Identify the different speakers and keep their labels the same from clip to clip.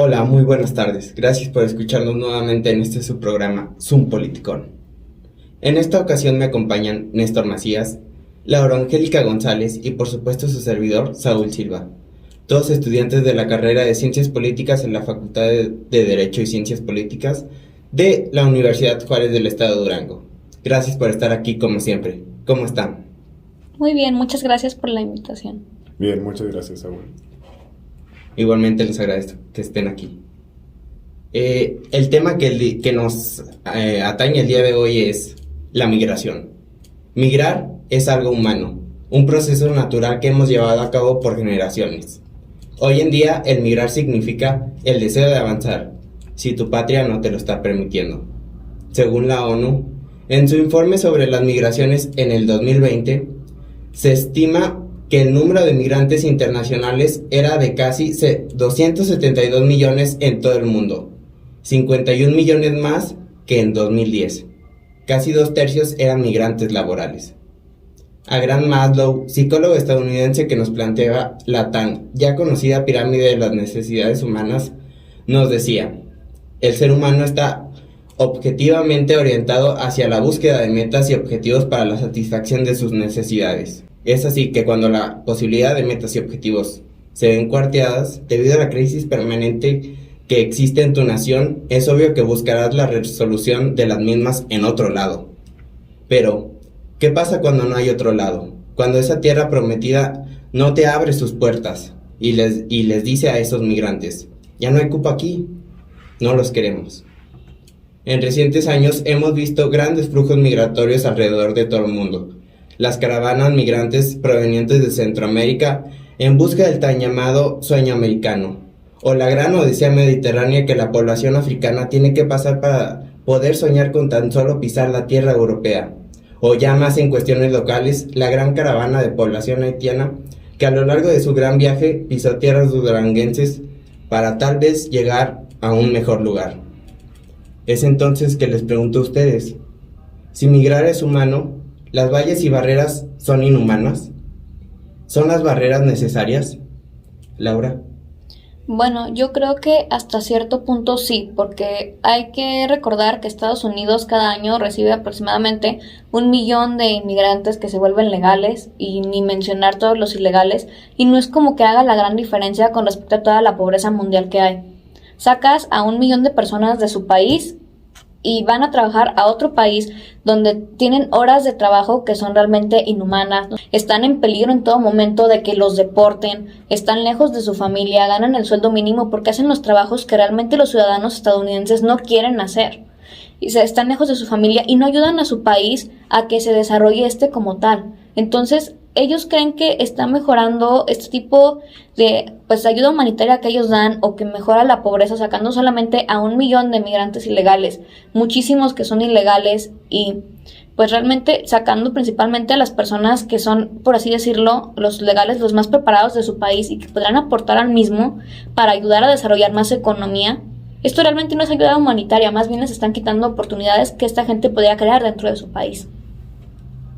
Speaker 1: Hola, muy buenas tardes. Gracias por escucharnos nuevamente en este subprograma Zoom Politicón. En esta ocasión me acompañan Néstor Macías, Laura Angélica González y por supuesto su servidor, Saúl Silva, todos estudiantes de la carrera de Ciencias Políticas en la Facultad de Derecho y Ciencias Políticas de la Universidad Juárez del Estado de Durango. Gracias por estar aquí como siempre. ¿Cómo están?
Speaker 2: Muy bien, muchas gracias por la invitación.
Speaker 3: Bien, muchas gracias, Saúl.
Speaker 1: Igualmente les agradezco que estén aquí. El tema que nos atañe el día de hoy es la migración. Migrar es algo humano, un proceso natural que hemos llevado a cabo por generaciones. Hoy en día el migrar significa el deseo de avanzar, si tu patria no te lo está permitiendo. Según la ONU, en su informe sobre las migraciones en el 2020, se estima que el número de migrantes internacionales era de casi 272 millones en todo el mundo, 51 millones más que en 2010. Casi 2/3 eran migrantes laborales. A Graham Maslow, psicólogo estadounidense que nos planteaba la tan ya conocida pirámide de las necesidades humanas, nos decía: el ser humano está objetivamente orientado hacia la búsqueda de metas y objetivos para la satisfacción de sus necesidades. Es así que cuando la posibilidad de metas y objetivos se ven cuarteadas debido a la crisis permanente que existe en tu nación, es obvio que buscarás la resolución de las mismas en otro lado. Pero, ¿qué pasa cuando no hay otro lado? Cuando esa tierra prometida no te abre sus puertas y les dice a esos migrantes: ya no hay cupo aquí, no los queremos. En recientes años hemos visto grandes flujos migratorios alrededor de todo el mundo. Las caravanas migrantes provenientes de Centroamérica en busca del tan llamado sueño americano, o la gran odisea mediterránea que la población africana tiene que pasar para poder soñar con tan solo pisar la tierra europea, o ya más en cuestiones locales, la gran caravana de población haitiana que a lo largo de su gran viaje pisó tierras duranguenses para tal vez llegar a un mejor lugar. Es entonces que les pregunto a ustedes: si migrar es humano, ¿las valles y barreras son inhumanas? ¿Son las barreras necesarias? Laura.
Speaker 2: Bueno, yo creo que hasta cierto punto sí, porque hay que recordar que Estados Unidos cada año recibe aproximadamente 1 millón de inmigrantes que se vuelven legales, y ni mencionar todos los ilegales, y no es como que haga la gran diferencia con respecto a toda la pobreza mundial que hay. Sacas a 1 millón de personas de su país y van a trabajar a otro país donde tienen horas de trabajo que son realmente inhumanas, están en peligro en todo momento de que los deporten, están lejos de su familia, ganan el sueldo mínimo porque hacen los trabajos que realmente los ciudadanos estadounidenses no quieren hacer, y están lejos de su familia y no ayudan a su país a que se desarrolle como tal. Entonces ellos creen que está mejorando este tipo de ayuda humanitaria que ellos dan, o que mejora la pobreza sacando solamente a 1 millón de migrantes ilegales, muchísimos que son ilegales, y pues realmente sacando principalmente a las personas que son, por así decirlo, los legales, los más preparados de su país y que podrán aportar al mismo para ayudar a desarrollar más economía. Esto realmente no es ayuda humanitaria, más bien les están quitando oportunidades que esta gente podría crear dentro de su país.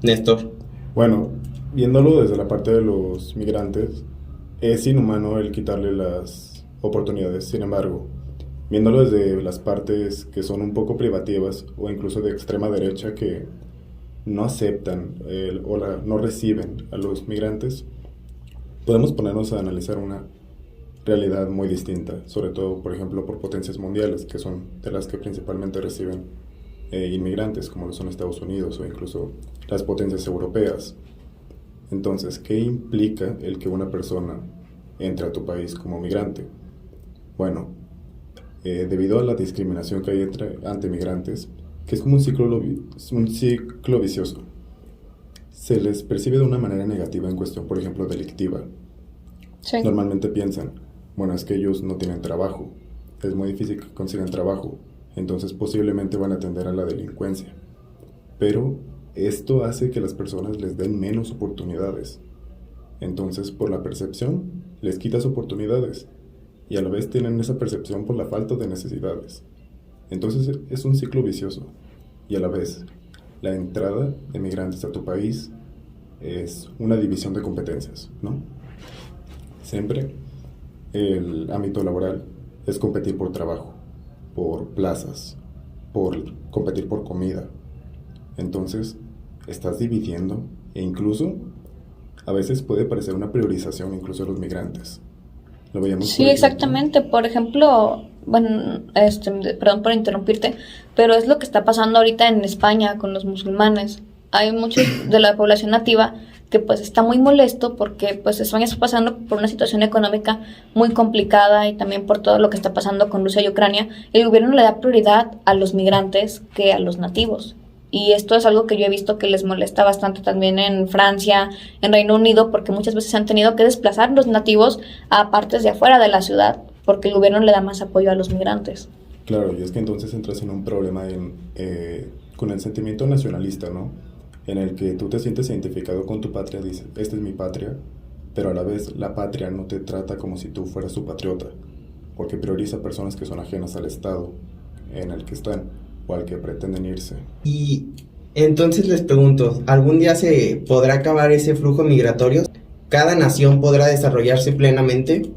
Speaker 1: Néstor.
Speaker 3: Bueno, viéndolo desde la parte de los migrantes, es inhumano el quitarle las oportunidades. Sin embargo, viéndolo desde las partes que son un poco privativas o incluso de extrema derecha, que no aceptan no reciben a los migrantes, podemos ponernos a analizar una realidad muy distinta, sobre todo, por ejemplo, por potencias mundiales, que son de las que principalmente reciben inmigrantes, como lo son Estados Unidos o incluso las potencias europeas. Entonces, ¿qué implica el que una persona entre a tu país como migrante? Bueno, debido a la discriminación que hay ante migrantes, que es como un ciclo vicioso, se les percibe de una manera negativa en cuestión, por ejemplo, delictiva.
Speaker 2: Sí.
Speaker 3: Normalmente piensan, bueno, es que ellos no tienen trabajo, es muy difícil que consigan trabajo, entonces posiblemente van a tender a la delincuencia. Pero esto hace que las personas les den menos oportunidades. Entonces, por la percepción, les quitas oportunidades, y a la vez tienen esa percepción por la falta de necesidades. Entonces es un ciclo vicioso, y a la vez la entrada de migrantes a tu país es una división de competencias, ¿no? Siempre el ámbito laboral es competir por trabajo, por plazas, por competir por comida. Entonces, estás dividiendo e incluso a veces puede parecer una priorización incluso de los migrantes. Lo veíamos,
Speaker 2: Sí,
Speaker 3: por ejemplo.
Speaker 2: exactamente. Por ejemplo, bueno, perdón por interrumpirte, pero es lo que está pasando ahorita en España con los musulmanes. Hay muchos de la población nativa que pues está muy molesto porque pues España está pasando por una situación económica muy complicada y también por todo lo que está pasando con Rusia y Ucrania. El gobierno le da prioridad a los migrantes que a los nativos. Y esto es algo que yo he visto que les molesta bastante también en Francia, en Reino Unido, porque muchas veces han tenido que desplazar los nativos a partes de afuera de la ciudad, porque el gobierno le da más apoyo a los migrantes.
Speaker 3: Claro, y es que entonces entras en un problema con el sentimiento nacionalista, ¿no? En el que tú te sientes identificado con tu patria, dices, esta es mi patria, pero a la vez la patria no te trata como si tú fueras su patriota, porque prioriza personas que son ajenas al estado en el que están o al que pretenden irse.
Speaker 1: Y entonces les pregunto, ¿algún día se podrá acabar ese flujo migratorio? ¿Cada nación podrá desarrollarse plenamente?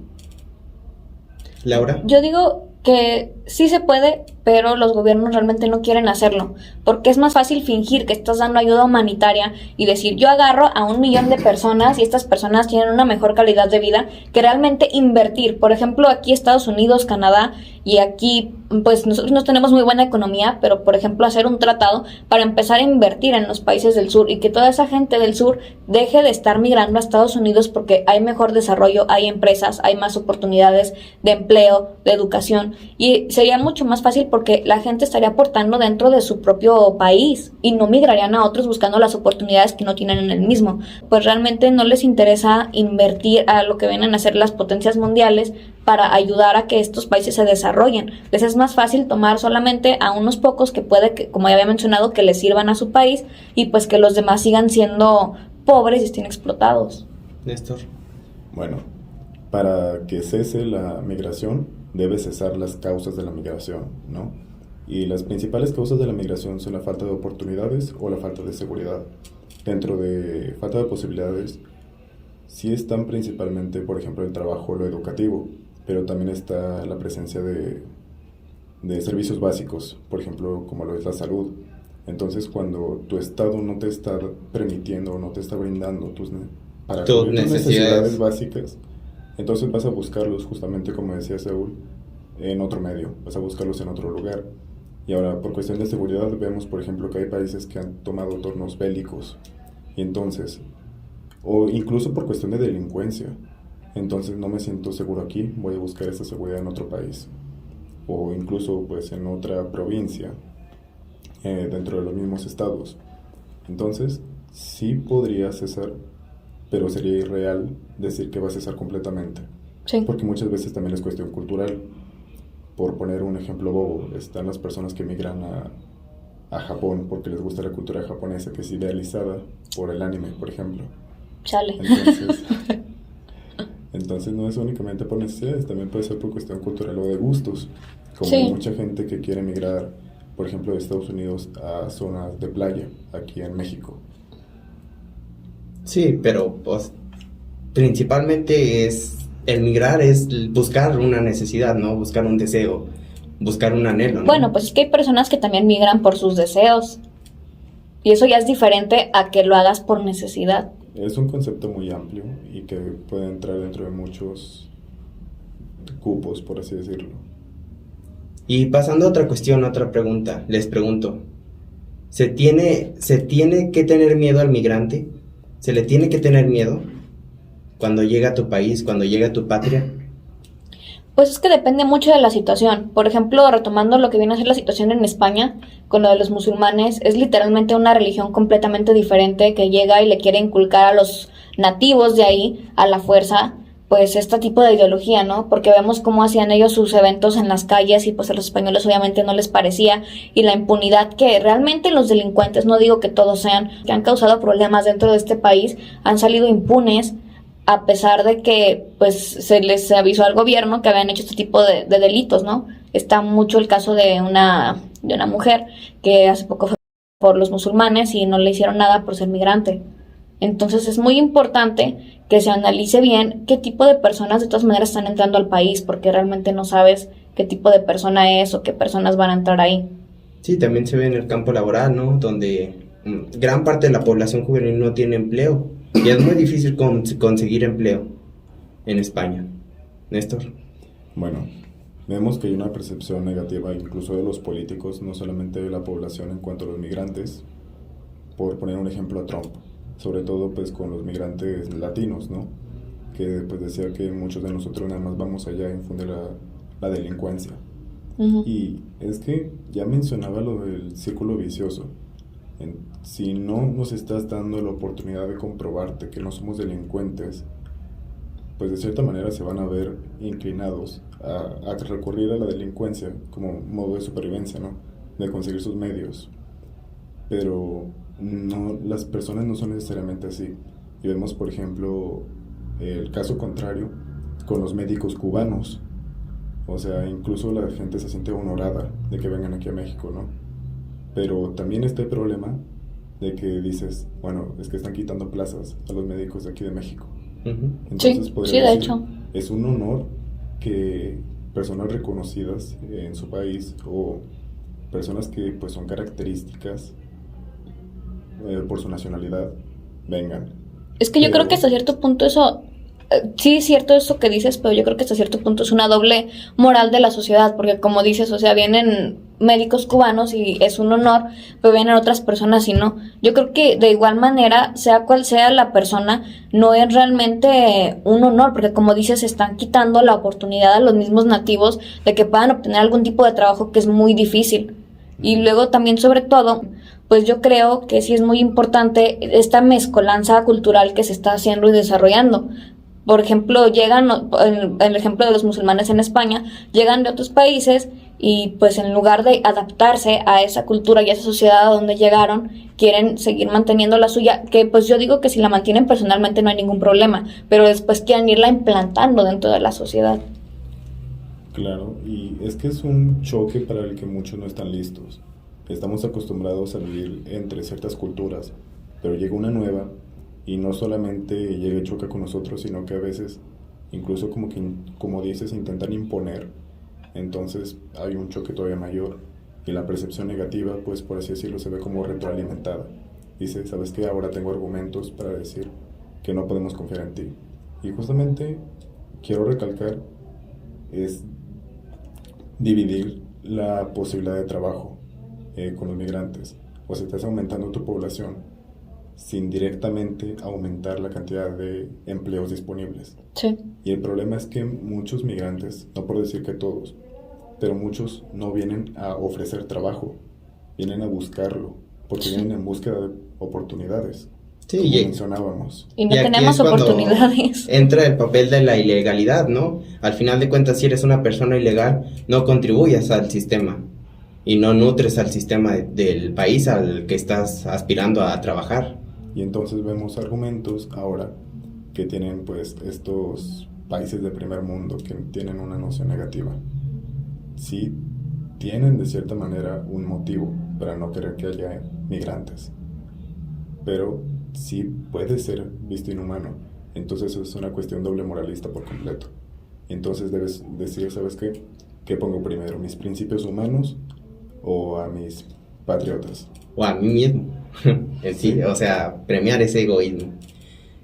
Speaker 1: Laura.
Speaker 2: Yo digo que sí se puede, pero los gobiernos realmente no quieren hacerlo, porque es más fácil fingir que estás dando ayuda humanitaria y decir yo agarro a 1 millón de personas y estas personas tienen una mejor calidad de vida, que realmente invertir. Por ejemplo, aquí Estados Unidos, Canadá, y aquí pues nosotros no tenemos muy buena economía, pero por ejemplo hacer un tratado para empezar a invertir en los países del sur y que toda esa gente del sur deje de estar migrando a Estados Unidos porque hay mejor desarrollo, hay empresas, hay más oportunidades de empleo, de educación, y sería mucho más fácil porque la gente estaría aportando dentro de su propio país y no migrarían a otros buscando las oportunidades que no tienen en el mismo. Pues realmente no les interesa invertir a lo que vienen a hacer las potencias mundiales para ayudar a que estos países se desarrollen. Les es más fácil tomar solamente a unos pocos que puede, que, como ya había mencionado, que les sirvan a su país y pues que los demás sigan siendo pobres y estén explotados.
Speaker 1: Néstor.
Speaker 3: Bueno, para que cese la migración, debe cesar las causas de la migración, ¿no? Y las principales causas de la migración son la falta de oportunidades o la falta de seguridad. Dentro de falta de posibilidades, sí están principalmente, por ejemplo, el trabajo, lo educativo, pero también está la presencia de servicios básicos, por ejemplo, como lo es la salud. Entonces, cuando tu estado no te está permitiendo o no te está brindando para
Speaker 1: Tus
Speaker 3: cubrir tus
Speaker 1: necesidades
Speaker 3: necesidades básicas, entonces vas a buscarlos, justamente como decía Saúl, en otro medio, vas a buscarlos en otro lugar. Y ahora, por cuestión de seguridad, vemos, por ejemplo, que hay países que han tomado tornos bélicos, y entonces, o incluso por cuestión de delincuencia, entonces no me siento seguro aquí, voy a buscar esa seguridad en otro país, o incluso pues en otra provincia, dentro de los mismos estados. Entonces, sí podría cesar, pero sería irreal decir que va a cesar completamente,
Speaker 2: Sí.
Speaker 3: porque muchas veces también es cuestión cultural. Por poner un ejemplo bobo, están las personas que migran a Japón porque les gusta la cultura japonesa, que es idealizada por el anime, por ejemplo.
Speaker 2: Chale.
Speaker 3: Entonces no es únicamente por necesidades, también puede ser por cuestión cultural o de gustos, como
Speaker 2: Sí.
Speaker 3: hay mucha gente que quiere migrar, por ejemplo, de Estados Unidos a zonas de playa, aquí en México.
Speaker 1: Sí, pero pues principalmente el migrar es buscar una necesidad, ¿no? Buscar un deseo, buscar un anhelo, ¿no?
Speaker 2: Bueno, pues es que hay personas que también migran por sus deseos. Y eso ya es diferente a que lo hagas por necesidad.
Speaker 3: Es un concepto muy amplio y que puede entrar dentro de muchos cupos, por así decirlo.
Speaker 1: Y pasando a otra cuestión, a otra pregunta, les pregunto, ¿se tiene que tener miedo al migrante? ¿Se le tiene que tener miedo cuando llega a tu país, cuando llega a tu patria?
Speaker 2: Pues es que depende mucho de la situación. Por ejemplo, retomando lo que viene a ser la situación en España, con lo de los musulmanes, es literalmente una religión completamente diferente que llega y le quiere inculcar a los nativos de ahí, a la fuerza, pues este tipo de ideología, ¿no? Porque vemos cómo hacían ellos sus eventos en las calles y pues a los españoles obviamente no les parecía, y la impunidad que realmente los delincuentes, no digo que todos sean, que han causado problemas dentro de este país, han salido impunes, a pesar de que pues se les avisó al gobierno que habían hecho este tipo de delitos, ¿no? Está mucho el caso de una mujer que hace poco fue por los musulmanes y no le hicieron nada por ser migrante. Entonces es muy importante que se analice bien qué tipo de personas de todas maneras están entrando al país, porque realmente no sabes qué tipo de persona es o qué personas van a entrar ahí.
Speaker 1: Sí, también se ve en el campo laboral, ¿no? Donde gran parte de la población juvenil no tiene empleo y es muy difícil conseguir empleo en España. Néstor.
Speaker 3: Bueno, vemos que hay una percepción negativa incluso de los políticos, no solamente de la población en cuanto a los migrantes, por poner un ejemplo a Trump, sobre todo pues con los migrantes latinos, ¿no? Que pues decía que muchos de nosotros nada más vamos allá a infundir la delincuencia.
Speaker 2: Uh-huh.
Speaker 3: Y es que ya mencionaba lo del círculo vicioso. Si no nos estás dando la oportunidad de comprobarte que no somos delincuentes, pues de cierta manera se van a ver inclinados a recurrir a la delincuencia como modo de supervivencia, ¿no? De conseguir sus medios. Pero no, las personas no son necesariamente así. Y vemos, por ejemplo, el caso contrario con los médicos cubanos. O sea, incluso la gente se siente honorada de que vengan aquí a México, ¿no? Pero también está el problema de que dices, bueno, es que están quitando plazas a los médicos de aquí de México.
Speaker 1: Uh-huh.
Speaker 3: Entonces,
Speaker 2: Sí, de hecho.
Speaker 3: es un honor que personas reconocidas en su país o personas que pues son características por su nacionalidad vengan.
Speaker 2: Es que yo creo que hasta cierto punto eso, sí es cierto eso que dices, pero yo creo que hasta cierto punto es una doble moral de la sociedad, porque como dices, o sea, vienen médicos cubanos y es un honor, pero vienen otras personas y no. Yo creo que de igual manera, sea cual sea la persona, no es realmente un honor, porque como dices, están quitando la oportunidad a los mismos nativos de que puedan obtener algún tipo de trabajo que es muy difícil. Y luego también, sobre todo, pues yo creo que sí es muy importante esta mezcolanza cultural que se está haciendo y desarrollando. Por ejemplo, llegan, el ejemplo de los musulmanes en España, llegan de otros países y pues en lugar de adaptarse a esa cultura y a esa sociedad a donde llegaron, quieren seguir manteniendo la suya, que pues yo digo que si la mantienen personalmente no hay ningún problema, pero después quieren irla implantando dentro de la sociedad.
Speaker 3: Claro, y es que es un choque para el que muchos no están listos. Estamos acostumbrados a vivir entre ciertas culturas, pero llega una nueva y no solamente llega y choca con nosotros, sino que a veces, incluso como dices, intentan imponer. Entonces hay un choque todavía mayor y la percepción negativa, pues por así decirlo, se ve como retroalimentada. Dice, ¿sabes qué? Ahora tengo argumentos para decir que no podemos confiar en ti. Y justamente quiero recalcar es dividir la posibilidad de trabajo con los migrantes. O sea, estás aumentando tu población sin directamente aumentar la cantidad de empleos disponibles.
Speaker 2: Sí.
Speaker 3: Y el problema es que muchos migrantes, no por decir que todos, pero muchos no vienen a ofrecer trabajo, vienen a buscarlo, porque vienen en búsqueda de oportunidades,
Speaker 1: Sí,
Speaker 3: como
Speaker 1: y
Speaker 2: Y
Speaker 3: mencionábamos.
Speaker 2: no
Speaker 1: aquí
Speaker 2: tenemos
Speaker 1: es cuando
Speaker 2: oportunidades.
Speaker 1: entra el papel de la ilegalidad, ¿no? Al final de cuentas, si eres una persona ilegal, no contribuyes al sistema y no nutres al sistema del país al que estás aspirando a trabajar.
Speaker 3: Y entonces vemos argumentos ahora que tienen pues estos países de primer mundo que tienen una noción negativa. Sí tienen de cierta manera un motivo para no querer que haya migrantes, pero sí puede ser visto inhumano. Entonces es una cuestión doble moralista por completo. Entonces debes decir, ¿sabes qué? ¿Qué pongo primero? ¿Mis principios humanos o a mis patriotas?
Speaker 1: O a mí mismo. Sí, o sea, premiar ese egoísmo.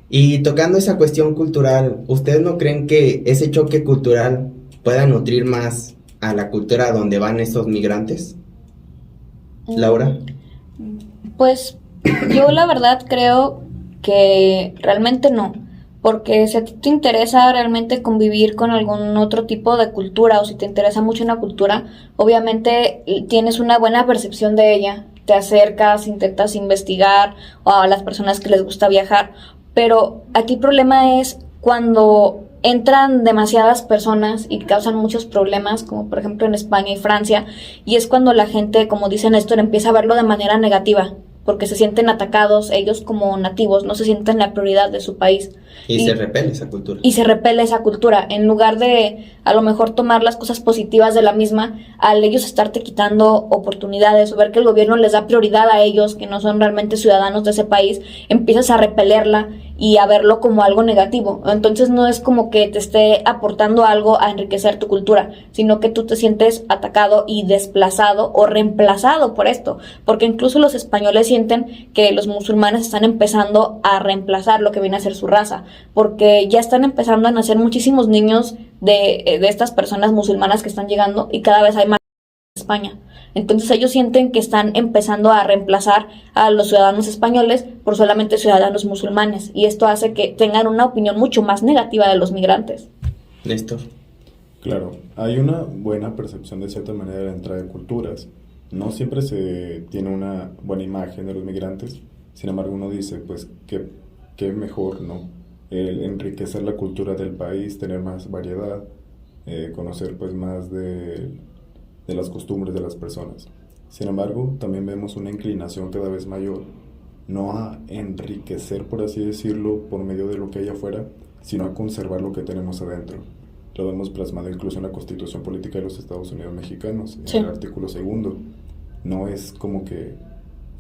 Speaker 1: Y tocando esa cuestión cultural, ¿ustedes no creen que ese choque cultural pueda nutrir más a la cultura donde van estos migrantes? Laura.
Speaker 2: Pues yo la verdad creo que realmente no, porque si a ti te interesa realmente convivir con algún otro tipo de cultura o si te interesa mucho una cultura, obviamente tienes una buena percepción de ella, te acercas, intentas investigar o a las personas que les gusta viajar, pero aquí el problema es cuando entran demasiadas personas y causan muchos problemas, como por ejemplo en España y Francia, y es cuando la gente, como dice Néstor, empieza a verlo de manera negativa, porque se sienten atacados, ellos como nativos no se sienten la prioridad de su país.
Speaker 1: Y se repele esa cultura.
Speaker 2: Y se repele esa cultura, en lugar de a lo mejor tomar las cosas positivas de la misma, al ellos estarte quitando oportunidades o ver que el gobierno les da prioridad a ellos, que no son realmente ciudadanos de ese país, empiezas a repelerla y a verlo como algo negativo. Entonces no es como que te esté aportando algo a enriquecer tu cultura, sino que tú te sientes atacado y desplazado o reemplazado por esto, porque incluso los españoles sienten que los musulmanes están empezando a reemplazar lo que viene a ser su raza, porque ya están empezando a nacer muchísimos niños de estas personas musulmanas que están llegando y cada vez hay más en España. Entonces ellos sienten que están empezando a reemplazar a los ciudadanos españoles por solamente ciudadanos musulmanes, y esto hace que tengan una opinión mucho más negativa de los migrantes.
Speaker 1: Néstor.
Speaker 3: Claro, hay una buena percepción de cierta manera de la entrada de culturas. No siempre se tiene una buena imagen de los migrantes, sin embargo uno dice, pues, qué mejor, ¿no? El enriquecer la cultura del país, tener más variedad, conocer pues más de las costumbres de las personas. Sin embargo, también vemos una inclinación cada vez mayor, no a enriquecer, por así decirlo, por medio de lo que hay afuera, sino a conservar lo que tenemos adentro. Lo vemos plasmado incluso en la Constitución Política de los Estados Unidos Mexicanos,
Speaker 2: Sí.
Speaker 3: en el artículo 2. No es como que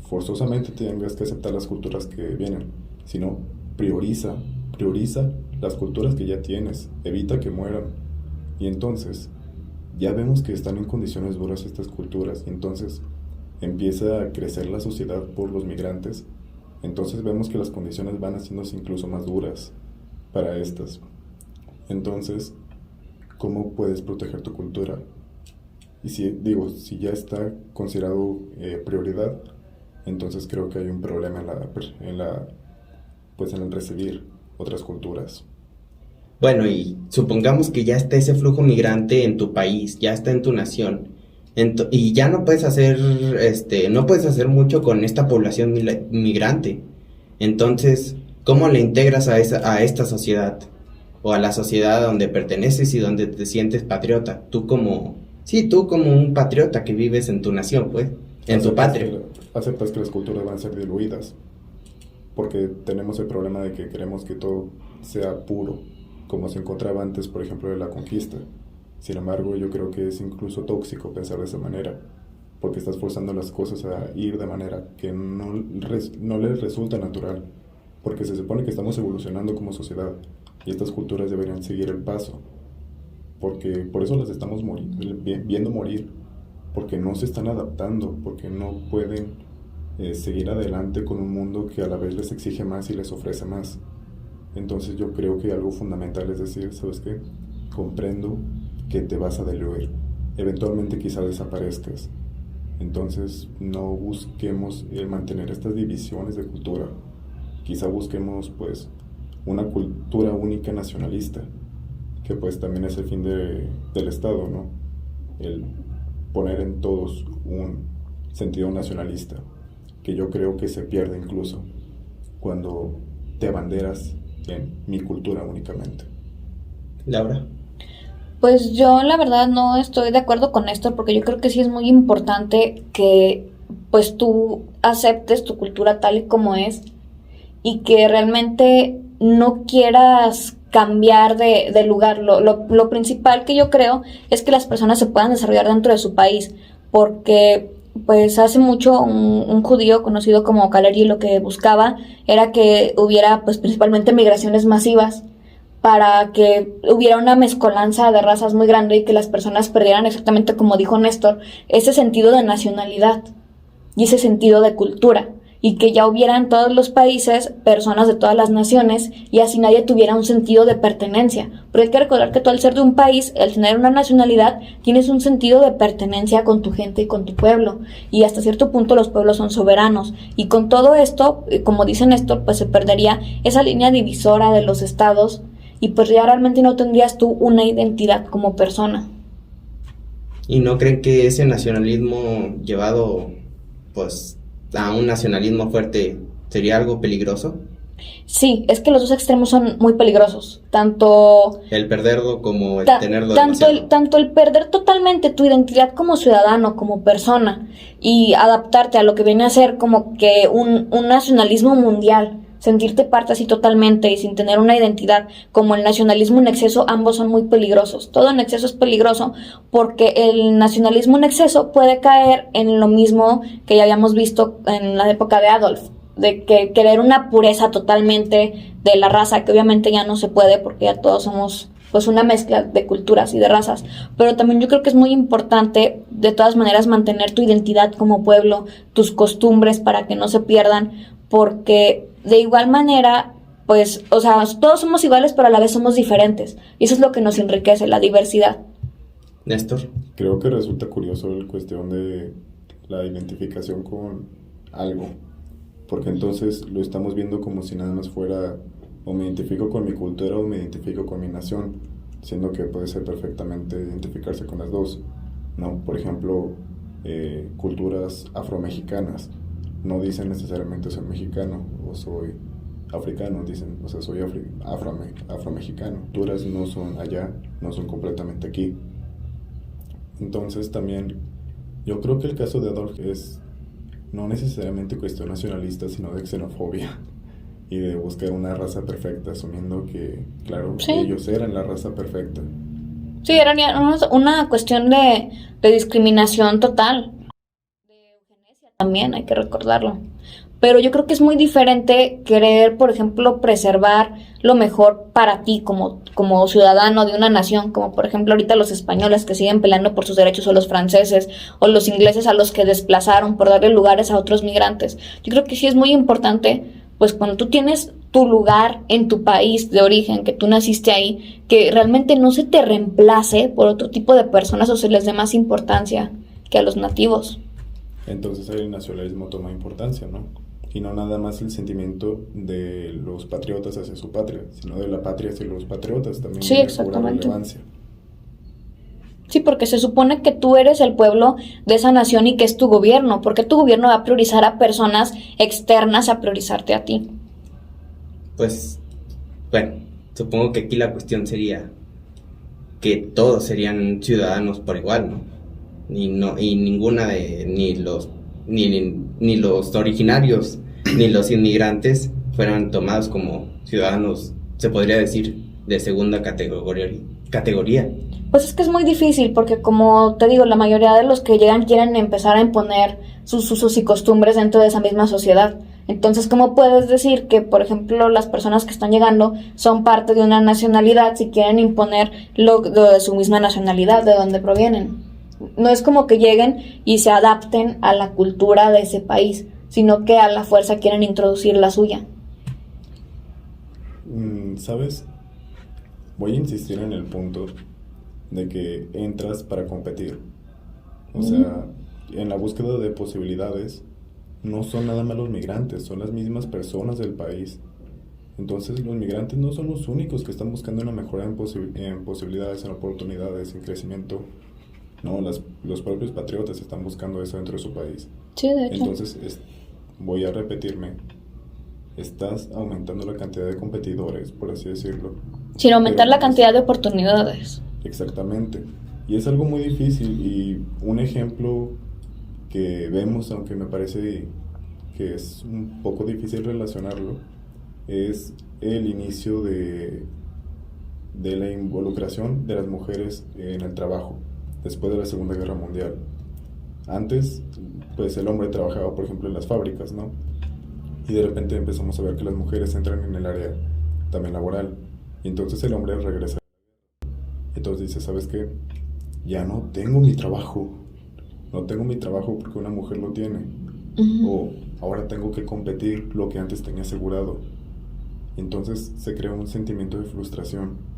Speaker 3: forzosamente tengas que aceptar las culturas que vienen, sino prioriza las culturas que ya tienes, evita que mueran. Y entonces ya vemos que están en condiciones duras estas culturas, y entonces empieza a crecer la sociedad por los migrantes. Entonces vemos que las condiciones van haciéndose incluso más duras para estas. Entonces, ¿cómo puedes proteger tu cultura? Y si ya está considerado prioridad, entonces creo que hay un problema en el recibir otras culturas.
Speaker 1: Bueno, y supongamos que ya está ese flujo migrante en tu país, ya está en tu nación, y ya no puedes hacer mucho con esta población migrante. Entonces, ¿cómo le integras a esta sociedad? O a la sociedad donde perteneces y donde te sientes patriota. Tú como un patriota que vives en tu nación, pues, en tu patria.
Speaker 3: Aceptas que las culturas van a ser diluidas, porque tenemos el problema de que queremos que todo sea puro, como se encontraba antes, por ejemplo, de la conquista. Sin embargo, yo creo que es incluso tóxico pensar de esa manera, porque estás forzando las cosas a ir de manera que no les resulta natural, porque se supone que estamos evolucionando como sociedad, y estas culturas deberían seguir el paso, porque por eso las estamos viendo morir, porque no se están adaptando, porque no pueden seguir adelante con un mundo que a la vez les exige más y les ofrece más. Entonces yo creo que algo fundamental es decir, ¿sabes qué? Comprendo que te vas a diluir, eventualmente quizá desaparezcas. Entonces no busquemos mantener estas divisiones de cultura, quizá busquemos pues una cultura única nacionalista, que pues también es el fin del Estado, ¿no? El poner en todos un sentido nacionalista, que yo creo que se pierde incluso cuando te abanderas en mi cultura únicamente.
Speaker 1: Laura.
Speaker 2: Pues yo la verdad no estoy de acuerdo con esto, porque yo creo que sí es muy importante que pues tú aceptes tu cultura tal y como es, y que realmente no quieras cambiar de lugar. Lo principal que yo creo es que las personas se puedan desarrollar dentro de su país, porque pues hace mucho un judío conocido como Kaleri lo que buscaba era que hubiera pues principalmente migraciones masivas, para que hubiera una mezcolanza de razas muy grande y que las personas perdieran, exactamente como dijo Néstor, ese sentido de nacionalidad y ese sentido de cultura, y que ya hubiera en todos los países personas de todas las naciones, y así nadie tuviera un sentido de pertenencia. Porque hay que recordar que tú, al ser de un país, al tener una nacionalidad, tienes un sentido de pertenencia con tu gente y con tu pueblo, y hasta cierto punto los pueblos son soberanos, y con todo esto, como dice Néstor, pues se perdería esa línea divisora de los estados, y pues ya realmente no tendrías tú una identidad como persona.
Speaker 1: ¿Y no creen que ese nacionalismo llevado pues a un nacionalismo fuerte sería algo peligroso?
Speaker 2: Sí, es que los dos extremos son muy peligrosos. Tanto
Speaker 1: El perderlo como el tenerlo
Speaker 2: tanto
Speaker 1: demasiado.
Speaker 2: tanto el perder totalmente tu identidad como ciudadano, como persona, y adaptarte a lo que viene a ser como que un nacionalismo mundial, sentirte parte así totalmente y sin tener una identidad, como el nacionalismo en exceso, ambos son muy peligrosos. Todo en exceso es peligroso porque el nacionalismo en exceso puede caer en lo mismo que ya habíamos visto en la época de Adolf, de que querer una pureza totalmente de la raza, que obviamente ya no se puede porque ya todos somos pues una mezcla de culturas y de razas, pero también yo creo que es muy importante de todas maneras mantener tu identidad como pueblo, tus costumbres para que no se pierdan, porque de igual manera pues, o sea, todos somos iguales pero a la vez somos diferentes y eso es lo que nos enriquece, la diversidad.
Speaker 1: Néstor.
Speaker 3: Creo que resulta curioso la cuestión de la identificación con algo, porque entonces lo estamos viendo como si nada más fuera o me identifico con mi cultura o me identifico con mi nación, siendo que puede ser perfectamente identificarse con las dos, ¿no? Por ejemplo, culturas afromexicanas no dicen necesariamente soy mexicano o soy africano, dicen, o sea, soy afromexicano. Culturas no son allá, no son completamente aquí. Entonces también yo creo que el caso de Adolf es no necesariamente cuestión nacionalista, sino de xenofobia y de buscar una raza perfecta, asumiendo que, claro,
Speaker 2: Sí.
Speaker 3: ellos eran la raza perfecta.
Speaker 2: Sí, era una cuestión de discriminación total. De eugenesia también, hay que recordarlo. Pero yo creo que es muy diferente querer, por ejemplo, preservar lo mejor para ti como ciudadano de una nación, como por ejemplo ahorita los españoles que siguen peleando por sus derechos, o los franceses, o los ingleses a los que desplazaron por darle lugares a otros migrantes. Yo creo que sí es muy importante, pues cuando tú tienes tu lugar en tu país de origen, que tú naciste ahí, que realmente no se te reemplace por otro tipo de personas o se les dé más importancia que a los nativos.
Speaker 3: Entonces ahí el nacionalismo toma importancia, ¿no? Y no nada más el sentimiento de los patriotas hacia su patria, sino de la patria hacia los patriotas también.
Speaker 2: Sí,
Speaker 3: cobra
Speaker 2: exactamente.
Speaker 3: relevancia.
Speaker 2: Sí, porque se supone que tú eres el pueblo de esa nación y que es tu gobierno, porque tu gobierno va a priorizar a personas externas a priorizarte a ti.
Speaker 1: Pues, bueno, supongo que aquí la cuestión sería que todos serían ciudadanos por igual, ¿no? Y ninguna de, ni los originarios, ni los inmigrantes fueran tomados como ciudadanos, se podría decir, de segunda categoría.
Speaker 2: Pues es que es muy difícil porque como te digo, la mayoría de los que llegan quieren empezar a imponer sus usos y costumbres dentro de esa misma sociedad. Entonces, ¿cómo puedes decir que, por ejemplo, las personas que están llegando son parte de una nacionalidad si quieren imponer lo de su misma nacionalidad, de donde provienen? No es como que lleguen y se adapten a la cultura de ese país, sino que a la fuerza quieren introducir la suya.
Speaker 3: ¿Sabes? Voy a insistir en el punto de que entras para competir. O sea, en la búsqueda de posibilidades no son nada más los migrantes, son las mismas personas del país. Entonces los migrantes no son los únicos que están buscando una mejora en posibilidades, en oportunidades, en crecimiento. No, los propios patriotas están buscando eso dentro de su país.
Speaker 2: Sí, de hecho.
Speaker 3: Entonces, voy a repetirme, estás aumentando la cantidad de competidores, por así decirlo.
Speaker 2: Sin aumentar
Speaker 3: Pero
Speaker 2: la
Speaker 3: no
Speaker 2: cantidad de oportunidades.
Speaker 3: Exactamente. Y es algo muy difícil y un ejemplo que vemos, aunque me parece que es un poco difícil relacionarlo, es el inicio de la involucración de las mujeres en el trabajo después de la Segunda Guerra Mundial. Antes, pues el hombre trabajaba, por ejemplo, en las fábricas, ¿no? Y de repente empezamos a ver que las mujeres entran en el área también laboral. Y entonces el hombre regresa. Entonces dice, ¿sabes qué? Ya no tengo mi trabajo. No tengo mi trabajo porque una mujer lo tiene. O ahora tengo que competir lo que antes tenía asegurado. Entonces se crea un sentimiento de frustración.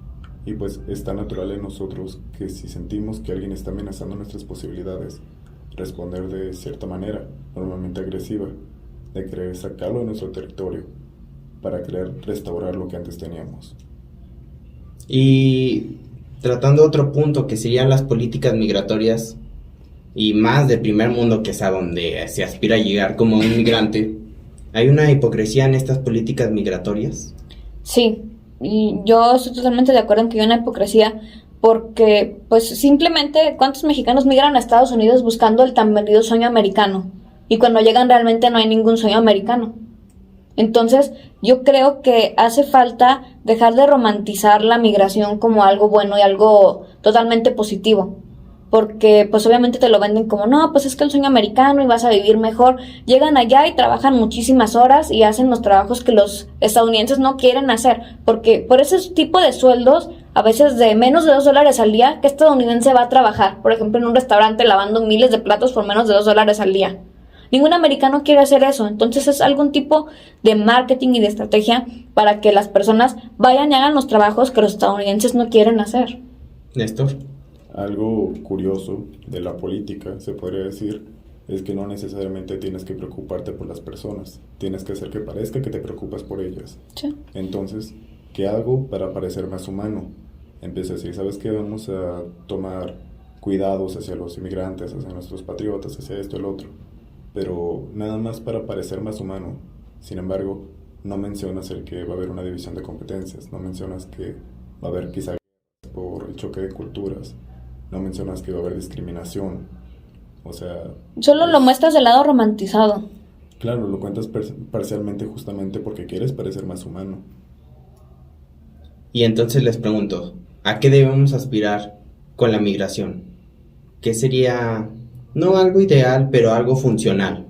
Speaker 3: Y pues es tan natural en nosotros que si sentimos que alguien está amenazando nuestras posibilidades, responder de cierta manera, normalmente agresiva, de querer sacarlo de nuestro territorio para querer restaurar lo que antes teníamos.
Speaker 1: Y tratando otro punto que serían las políticas migratorias y más de primer mundo, que es a donde se aspira a llegar como un migrante, ¿Hay una hipocresía en estas políticas migratorias?
Speaker 2: Sí, y yo estoy totalmente de acuerdo en que hay una hipocresía porque, pues, simplemente, ¿cuántos mexicanos migran a Estados Unidos buscando el tan vendido sueño americano? Y cuando llegan realmente no hay ningún sueño americano. Entonces, yo creo que hace falta dejar de romantizar la migración como algo bueno y algo totalmente positivo. Porque, pues, obviamente te lo venden como, no, pues es que el sueño americano y vas a vivir mejor. Llegan allá y trabajan muchísimas horas y hacen los trabajos que los estadounidenses no quieren hacer. Porque por ese tipo de sueldos, a veces de menos de $2 al día, ¿qué estadounidense va a trabajar? Por ejemplo, en un restaurante lavando miles de platos por menos de $2 al día. Ningún americano quiere hacer eso, entonces es algún tipo de marketing y de estrategia para que las personas vayan y hagan los trabajos que los estadounidenses no quieren hacer.
Speaker 1: Néstor.
Speaker 3: Algo curioso de la política, se podría decir, es que no necesariamente tienes que preocuparte por las personas, tienes que hacer que parezca que te preocupas por ellas.
Speaker 2: Sí.
Speaker 3: Entonces, ¿qué hago para parecer más humano? Empecé a decir, ¿sabes qué? Vamos a tomar cuidados hacia los inmigrantes, hacia nuestros patriotas, hacia esto y el otro. Pero nada más para parecer más humano. Sin embargo, no mencionas el que va a haber una división de competencias, no mencionas que va a haber quizá por el choque de culturas, no mencionas que va a haber discriminación. O sea...
Speaker 2: Solo lo muestras del lado romantizado.
Speaker 3: Claro, lo cuentas parcialmente justamente porque quieres parecer más humano.
Speaker 1: Y entonces les pregunto, ¿a qué debemos aspirar con la migración? ¿Qué sería, no algo ideal, pero algo funcional?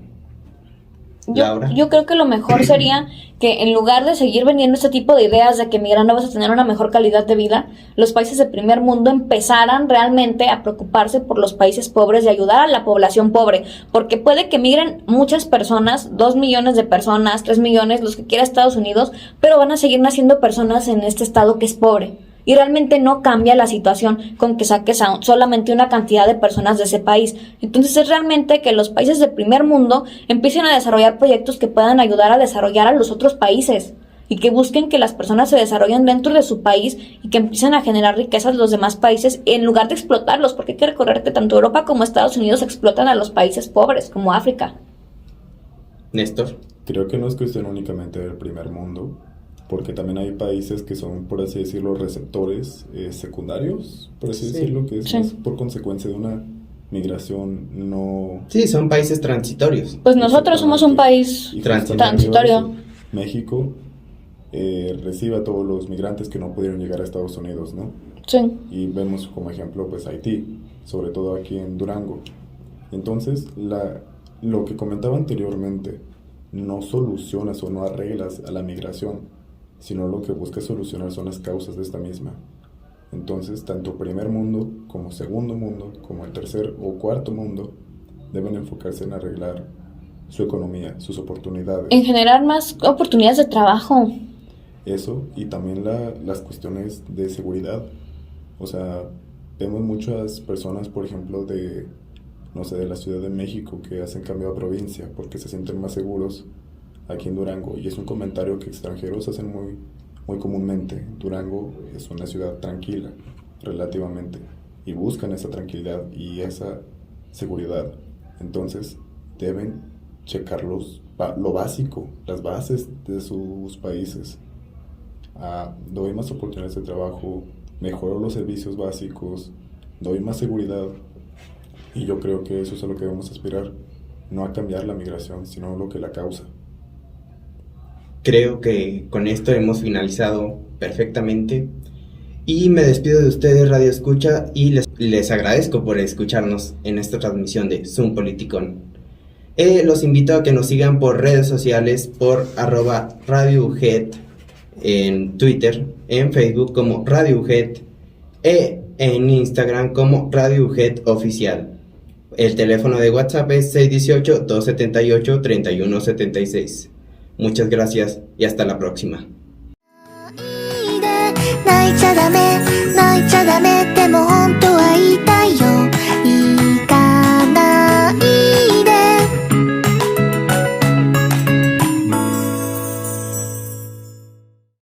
Speaker 1: Laura.
Speaker 2: Yo creo que lo mejor sería que en lugar de seguir vendiendo este tipo de ideas de que migrando vas a tener una mejor calidad de vida, los países de primer mundo empezaran realmente a preocuparse por los países pobres y ayudar a la población pobre, porque puede que migren muchas personas, 2 millones de personas, 3 millones, los que quiera Estados Unidos, pero van a seguir naciendo personas en este estado que es pobre. Y realmente no cambia la situación con que saques a solamente una cantidad de personas de ese país. Entonces es realmente que los países del primer mundo empiecen a desarrollar proyectos que puedan ayudar a desarrollar a los otros países. Y que busquen que las personas se desarrollen dentro de su país y que empiecen a generar riquezas los demás países en lugar de explotarlos. Porque hay que recordar que tanto Europa como Estados Unidos explotan a los países pobres, como África.
Speaker 1: Néstor.
Speaker 3: Creo que no es cuestión únicamente del primer mundo, porque también hay países que son, por así decirlo, receptores secundarios, por así decirlo, que es más por consecuencia de una migración no...
Speaker 1: Sí, son países transitorios.
Speaker 2: Pues nosotros somos un país transitorio.
Speaker 3: México recibe a todos los migrantes que no pudieron llegar a Estados Unidos, ¿no?
Speaker 2: Sí.
Speaker 3: Y vemos como ejemplo, pues, Haití, sobre todo aquí en Durango. Entonces, lo que comentaba anteriormente, no solucionas o no arreglas a la migración, sino lo que busca solucionar son las causas de esta misma. Entonces, tanto primer mundo, como segundo mundo, como el tercer o cuarto mundo, deben enfocarse en arreglar su economía, sus oportunidades.
Speaker 2: En generar más oportunidades de trabajo.
Speaker 3: Eso, y también las cuestiones de seguridad. O sea, vemos muchas personas, por ejemplo, de la Ciudad de México, que hacen cambio a provincia porque se sienten más seguros aquí en Durango, y es un comentario que extranjeros hacen muy, muy comúnmente. Durango es una ciudad tranquila, relativamente, y buscan esa tranquilidad y esa seguridad. Entonces deben checar lo básico, las bases de sus países. Doy más oportunidades de trabajo, mejoro los servicios básicos, doy más seguridad, y yo creo que eso es a lo que debemos aspirar, no a cambiar la migración, sino lo que la causa.
Speaker 1: Creo que con esto hemos finalizado perfectamente y me despido de ustedes, Radio Escucha, y les agradezco por escucharnos en esta transmisión de Zoom Politicón. Los invito a que nos sigan por redes sociales por @Radio UGET en Twitter, en Facebook como Radio UGET en Instagram como Radio UGET Oficial. El teléfono de WhatsApp es 618-278-3176. Muchas gracias y hasta la próxima.